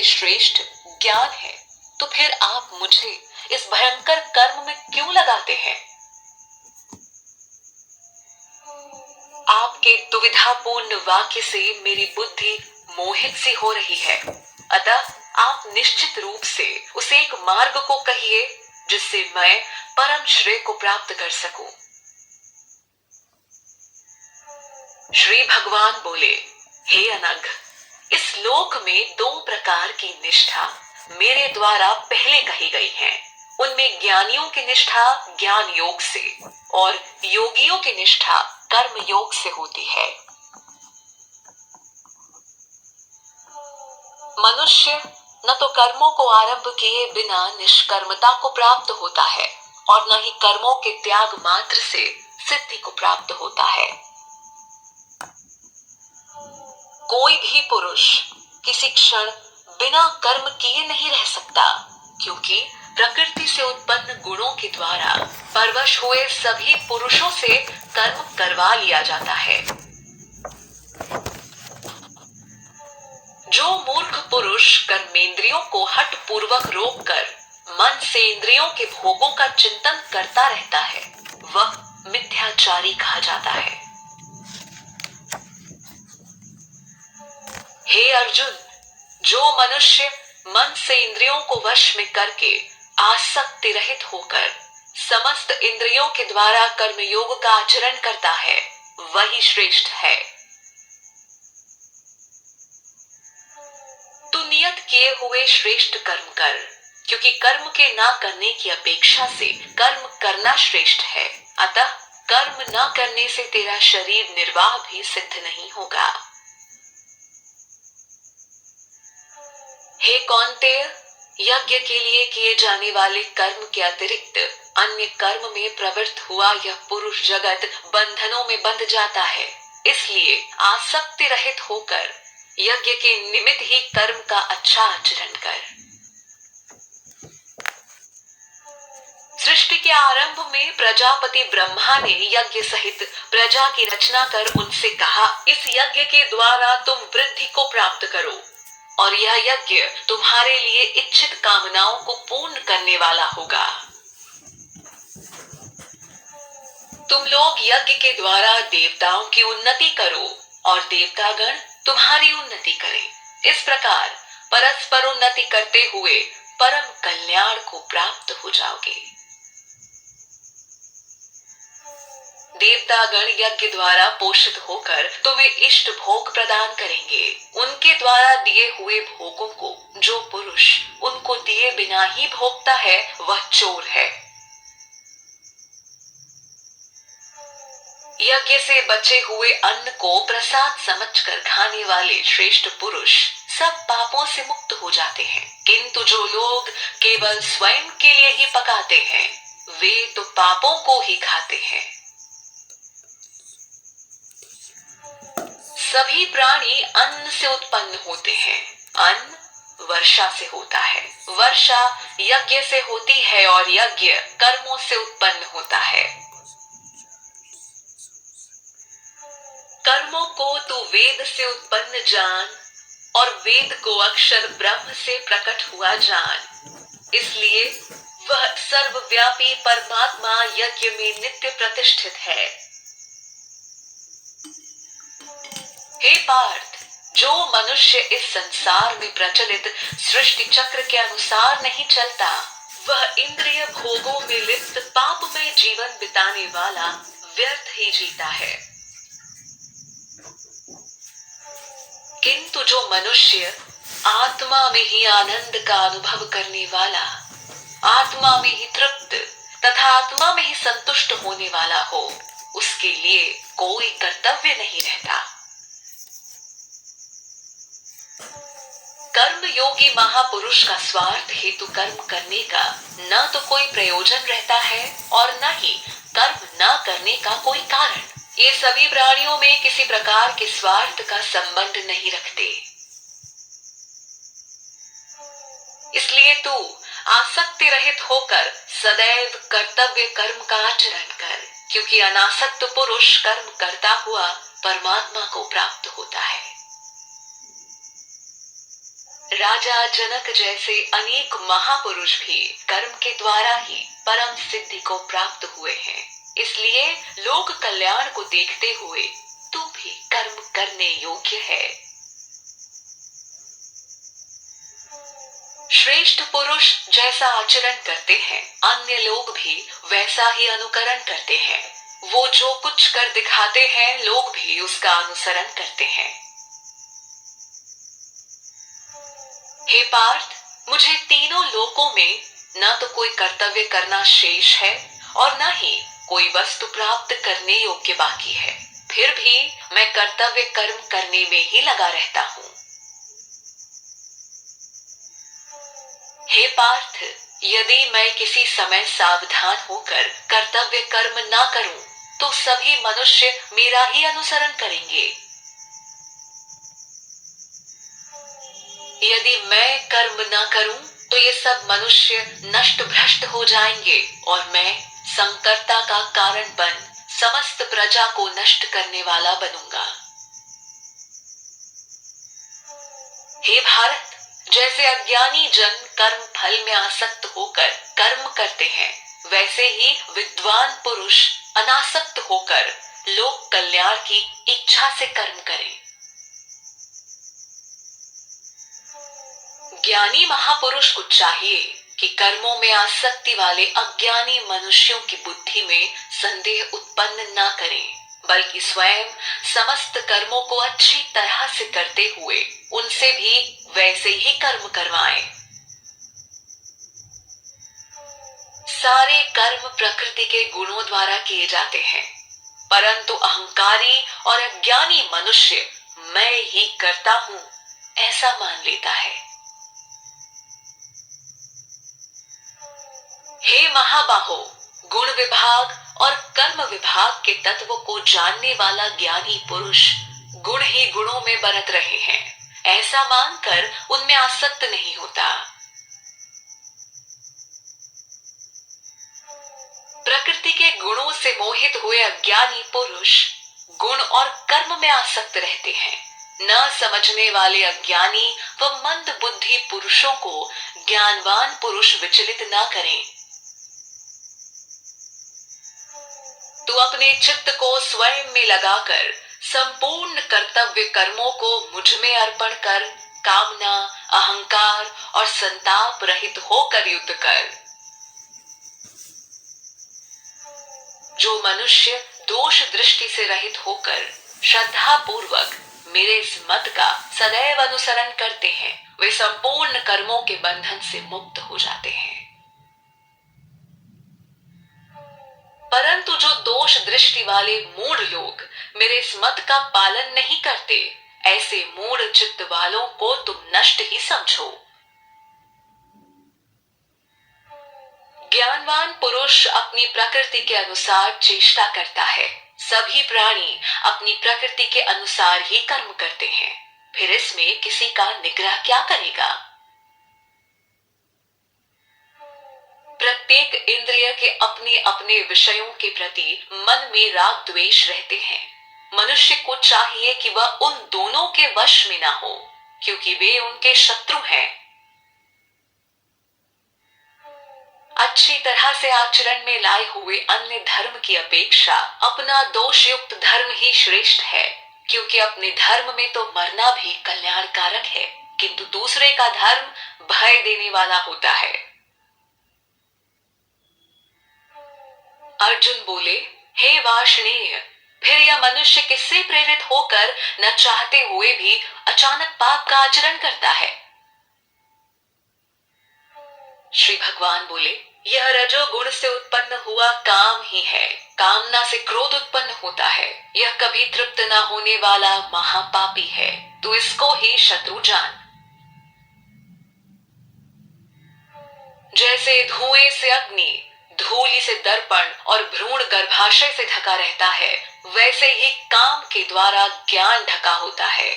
से श्रेष्ठ ज्ञान है, तो फिर आप मुझे इस भयंकर कर्म में क्यों लगाते हैं? आपके दुविधापूर्ण वाक्य से मेरी बुद्धि मोहित सी हो रही है, अतः आप निश्चित रूप से उस एक मार्ग को कहिए जिससे मैं परम श्रेय को प्राप्त कर सकूं। श्री भगवान बोले, हे अनघ, इस लोक में 2 प्रकार की निष्ठा मेरे द्वारा पहले कही गई है। उनमें ज्ञानियों की निष्ठा ज्ञान योग से और योगियों की निष्ठा कर्म योग से होती है। मनुष्य न तो कर्मों को आरंभ किए बिना निष्कर्मता को प्राप्त होता है और न ही कर्मों के त्याग मात्र से सिद्धि को प्राप्त होता है। कोई भी पुरुष किसी क्षण बिना कर्म किए नहीं रह सकता, क्योंकि प्रकृति से उत्पन्न गुणों के द्वारा परवश हुए सभी पुरुषों से कर्म करवा लिया जाता है। जो मूर्ख पुरुष कर्मेंद्रियों को हठ पूर्वक रोककर मन से इंद्रियों के भोगों का चिंतन करता रहता है, वह मिथ्याचारी कहा जाता है। हे अर्जुन, जो मनुष्य मन से इंद्रियों को वश में करके आसक्ति रहित होकर समस्त इंद्रियों के द्वारा कर्मयोग का आचरण करता है, वही श्रेष्ठ है। तू नियत किए हुए श्रेष्ठ कर्म कर, क्योंकि कर्म के ना करने की अपेक्षा से कर्म करना श्रेष्ठ है। अतः कर्म न करने से तेरा शरीर निर्वाह भी सिद्ध नहीं होगा। हे कौन्तेय, यज्ञ के लिए किए जाने वाले कर्म के अतिरिक्त अन्य कर्म में प्रवृत्त हुआ यह पुरुष जगत बंधनों में बंध जाता है। इसलिए आसक्ति रहित होकर यज्ञ के निमित्त ही कर्म का अच्छा आचरण कर। सृष्टि के आरंभ में प्रजापति ब्रह्मा ने यज्ञ सहित प्रजा की रचना कर उनसे कहा, इस यज्ञ के द्वारा तुम वृद्धि को प्राप्त करो और यह यज्ञ तुम्हारे लिए इच्छित कामनाओं को पूर्ण करने वाला होगा। तुम लोग यज्ञ के द्वारा देवताओं की उन्नति करो और देवतागण तुम्हारी उन्नति करें। इस प्रकार परस्पर उन्नति करते हुए परम कल्याण को प्राप्त हो जाओगे। देवतागण यज्ञ द्वारा पोषित होकर तुम्हें इष्ट भोग प्रदान करेंगे। उनके द्वारा दिए हुए भोगों को जो पुरुष उनको दिए बिना ही भोगता है, वह चोर है। यज्ञ से बचे हुए अन्न को प्रसाद समझकर खाने वाले श्रेष्ठ पुरुष सब पापों से मुक्त हो जाते हैं, किंतु जो लोग केवल स्वयं के लिए ही पकाते हैं, वे तो पापों को ही खाते हैं। सभी प्राणी अन्न से उत्पन्न होते हैं। अन्न वर्षा से होता है, वर्षा यज्ञ से होती है और यज्ञ कर्मों से उत्पन्न होता है। कर्मों को तू वेद से उत्पन्न जान और वेद को अक्षर ब्रह्म से प्रकट हुआ जान। इसलिए वह सर्वव्यापी परमात्मा यज्ञ में नित्य प्रतिष्ठित है। हे पार्थ, जो मनुष्य इस संसार में प्रचलित सृष्टि चक्र के अनुसार नहीं चलता, वह इंद्रिय भोगों में लिप्त पापमय जीवन बिताने वाला व्यर्थ ही जीता है। किंतु जो मनुष्य आत्मा में ही आनंद का अनुभव करने वाला, आत्मा में ही तृप्त तथा आत्मा में ही संतुष्ट होने वाला हो, उसके लिए कोई कर्तव्य नहीं रहता। कर्म योगी महापुरुष का स्वार्थ हेतु कर्म करने का न तो कोई प्रयोजन रहता है और न ही कर्म न करने का कोई कारण। ये सभी प्राणियों में किसी प्रकार के स्वार्थ का संबंध नहीं रखते। इसलिए तू आसक्ति रहित होकर सदैव कर्तव्य कर्म का आचरण कर, क्योंकि अनासक्त पुरुष कर्म करता हुआ परमात्मा को प्राप्त होता है। राजा जनक जैसे अनेक महापुरुष भी कर्म के द्वारा ही परम सिद्धि को प्राप्त हुए हैं। इसलिए लोक कल्याण को देखते हुए तू भी कर्म करने योग्य है। श्रेष्ठ पुरुष जैसा आचरण करते हैं, अन्य लोग भी वैसा ही अनुकरण करते हैं। वो जो कुछ कर दिखाते हैं, लोग भी उसका अनुसरण करते हैं। हे पार्थ, मुझे तीनों लोकों में न तो कोई कर्तव्य करना शेष है और न ही कोई वस्तु प्राप्त करने योग्य बाकी है। फिर भी मैं कर्तव्य कर्म करने में ही लगा रहता हूँ। हे पार्थ, यदि मैं किसी समय सावधान होकर कर्तव्य कर्म ना करूं, तो सभी मनुष्य मेरा ही अनुसरण करेंगे। यदि मैं कर्म ना करूं, तो ये सब मनुष्य नष्ट भ्रष्ट हो जाएंगे और मैं संकर्ता का कारण बन समस्त प्रजा को नष्ट करने वाला बनूंगा। हे भारत, जैसे अज्ञानी जन कर्म फल में आसक्त होकर कर्म करते हैं, वैसे ही विद्वान पुरुष अनासक्त होकर लोक कल्याण की इच्छा से कर्म करें। ज्ञानी महापुरुष को चाहिए कि कर्मों में आसक्ति वाले अज्ञानी मनुष्यों की बुद्धि में संदेह उत्पन्न न करें, बल्कि स्वयं समस्त कर्मों को अच्छी तरह से करते हुए उनसे भी वैसे ही कर्म करवाएं। सारे कर्म प्रकृति के गुणों द्वारा किए जाते हैं, परंतु अहंकारी और अज्ञानी मनुष्य मैं ही करता हूँ ऐसा मान लेता है। हे महाबाहो, गुण विभाग और कर्म विभाग के तत्व को जानने वाला ज्ञानी पुरुष गुण ही गुणों में बरत रहे हैं, ऐसा मानकर उनमें आसक्त नहीं होता। प्रकृति के गुणों से मोहित हुए अज्ञानी पुरुष गुण और कर्म में आसक्त रहते हैं। न समझने वाले अज्ञानी व मंद बुद्धि पुरुषों को ज्ञानवान पुरुष विचलित न करें। तू अपने चित्त को स्वयं में लगाकर संपूर्ण कर्तव्य कर्मों को मुझ में अर्पण कर कामना, अहंकार और संताप रहित होकर युद्ध कर। जो मनुष्य दोष दृष्टि से रहित होकर श्रद्धा पूर्वक मेरे इस मत का सदैव अनुसरण करते हैं, वे संपूर्ण कर्मों के बंधन से मुक्त हो जाते हैं। परंतु जो दोष दृष्टि वाले मूढ़ लोग मेरे इस मत का पालन नहीं करते, ऐसे मूढ़ चित्त वालों को तुम नष्ट ही समझो। ज्ञानवान पुरुष अपनी प्रकृति के अनुसार चेष्टा करता है। सभी प्राणी अपनी प्रकृति के अनुसार ही कर्म करते हैं, फिर इसमें किसी का निग्रह क्या करेगा। प्रत्येक इंद्रिय के अपने अपने विषयों के प्रति मन में राग द्वेष रहते हैं। मनुष्य को चाहिए कि वह उन दोनों के वश में ना हो, क्योंकि वे उनके शत्रु हैं। अच्छी तरह से आचरण में लाए हुए अन्य धर्म की अपेक्षा अपना दोषयुक्त धर्म ही श्रेष्ठ है, क्योंकि अपने धर्म में तो मरना भी कल्याणकारक है, किंतु दूसरे का धर्म भय देने वाला होता है। अर्जुन बोले, हे वार्ष्णेय, फिर यह मनुष्य किससे प्रेरित होकर न चाहते हुए भी अचानक पाप का आचरण करता है। श्री भगवान बोले, यह रजोगुण से उत्पन्न हुआ काम ही है। कामना से क्रोध उत्पन्न होता है। यह कभी तृप्त न होने वाला महापापी है, तो इसको ही शत्रु जान। जैसे धुएं से अग्नि, धूलि से दर्पण और भ्रूण गर्भाशय से ढका रहता है, वैसे ही काम के द्वारा ज्ञान ढका होता है।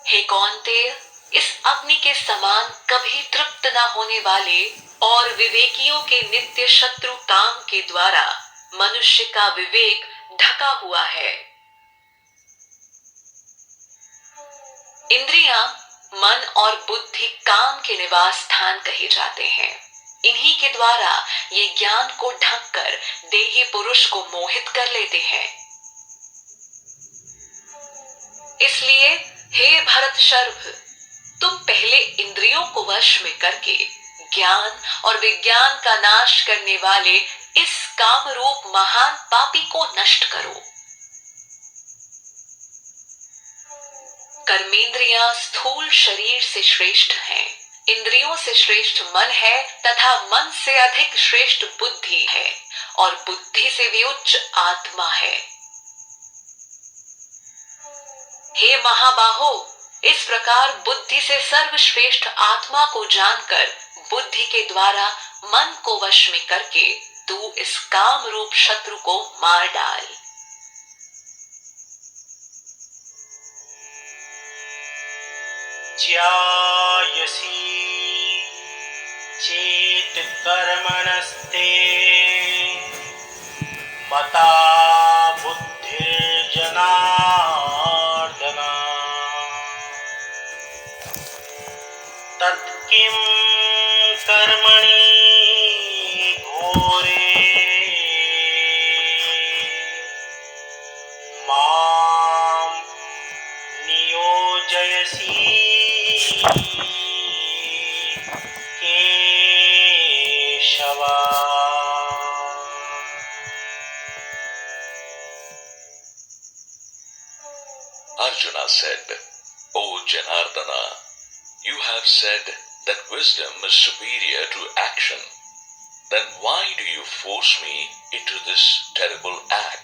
हे कौन्तेय, इस अग्नि के समान कभी तृप्त न होने वाले और विवेकियों के नित्य शत्रु काम के द्वारा मनुष्य का विवेक ढका हुआ है। इंद्रियां, मन और बुद्धि काम के निवास स्थान कहे जाते हैं। इन्हीं के द्वारा ये ज्ञान को ढककर देही पुरुष को मोहित कर लेते हैं। इसलिए हे भरत शर्भ, तुम पहले इंद्रियों को वश में करके ज्ञान और विज्ञान का नाश करने वाले इस काम रूप महान पापी को नष्ट करो। कर्मेंद्रियां स्थूल शरीर से श्रेष्ठ हैं, इंद्रियों से श्रेष्ठ मन है तथा मन से अधिक श्रेष्ठ बुद्धि है और बुद्धि से भी उच्च आत्मा है। हे महाबाहो, इस प्रकार बुद्धि से सर्वश्रेष्ठ आत्मा को जानकर बुद्धि के द्वारा मन को वश में करके तू इस काम रूप शत्रु को मार डाल। ज्यायसी चेत कर्मणस्ते मता बुद्धिर्जनार्दन तत्किं कर्मणि घोरे मां नियोजयसि Keshav. Arjuna said, O Janardana, you have said that wisdom is superior to action. Then why do you force me into this terrible act?